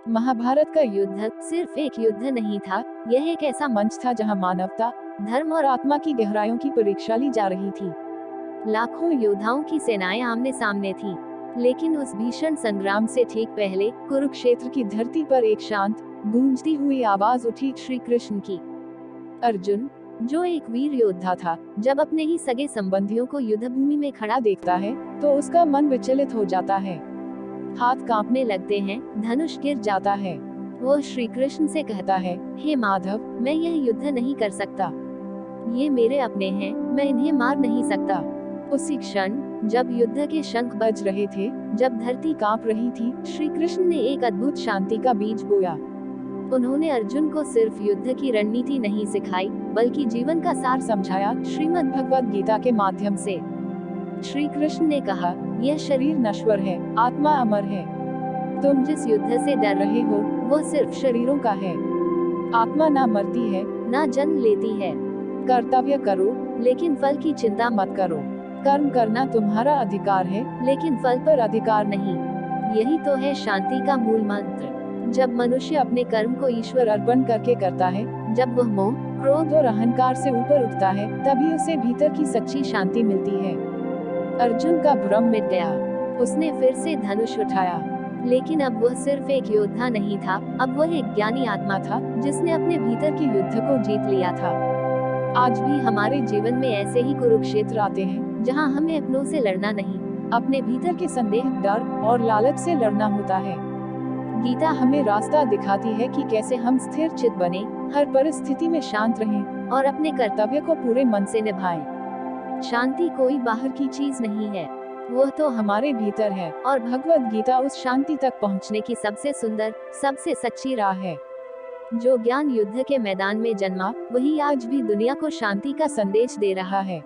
महाभारत का युद्ध सिर्फ एक युद्ध नहीं था, यह एक ऐसा मंच था जहां मानवता, धर्म और आत्मा की गहराइयों की परीक्षा ली जा रही थी। लाखों योद्धाओं की सेनाएं आमने सामने थी, लेकिन उस भीषण संग्राम से ठीक पहले कुरुक्षेत्र की धरती पर एक शांत, गूंजती हुई आवाज उठी, श्री कृष्ण की। अर्जुन, जो एक वीर योद्धा था, जब अपने ही सगे संबंधियों को युद्धभूमि में खड़ा देखता है तो उसका मन विचलित हो जाता है, हाथ कांपने लगते हैं, धनुष गिर जाता है। वो श्री कृष्ण से कहता है, हे माधव, मैं यह युद्ध नहीं कर सकता, ये मेरे अपने हैं, मैं इन्हें मार नहीं सकता। उसी क्षण जब युद्ध के शंख बज रहे थे, जब धरती कांप रही थी, श्री कृष्ण ने एक अद्भुत शांति का बीज बोया। उन्होंने अर्जुन को सिर्फ युद्ध की रणनीति नहीं सिखाई, बल्कि जीवन का सार समझाया, श्रीमद् भगवद गीता के माध्यम से। श्री कृष्ण ने कहा, यह शरीर नश्वर है, आत्मा अमर है। तुम जिस युद्ध से डर रहे हो, वो सिर्फ शरीरों का है। आत्मा ना मरती है, ना जन्म लेती है। कर्तव्य करो, लेकिन फल की चिंता मत करो। कर्म करना तुम्हारा अधिकार है, लेकिन फल पर अधिकार नहीं। यही तो है शांति का मूल मंत्र। जब मनुष्य अपने कर्म को ईश्वर अर्पण करके करता है, जब वह मोह, क्रोध और अहंकार से ऊपर उठता है, तभी उसे भीतर की सच्ची शांति मिलती है। अर्जुन का भ्रम मिट गया, उसने फिर से धनुष उठाया, लेकिन अब वह सिर्फ एक योद्धा नहीं था, अब वह एक ज्ञानी आत्मा था, जिसने अपने भीतर के युद्ध को जीत लिया था। आज भी हमारे जीवन में ऐसे ही कुरुक्षेत्र आते हैं, जहां हमें अपनों से लड़ना नहीं, अपने भीतर के संदेह, डर और लालच से लड़ना होता है। गीता हमें रास्ता दिखाती है कि कैसे हम स्थिर चित्त बने, हर परिस्थिति में शांत रहें और अपने कर्तव्य को पूरे मन से निभाएं। शांति कोई बाहर की चीज नहीं है, वह तो हमारे भीतर है, और भगवद गीता उस शांति तक पहुंचने की सबसे सुंदर, सबसे सच्ची राह है। जो ज्ञान युद्ध के मैदान में जन्मा, वही आज भी दुनिया को शांति का संदेश दे रहा है।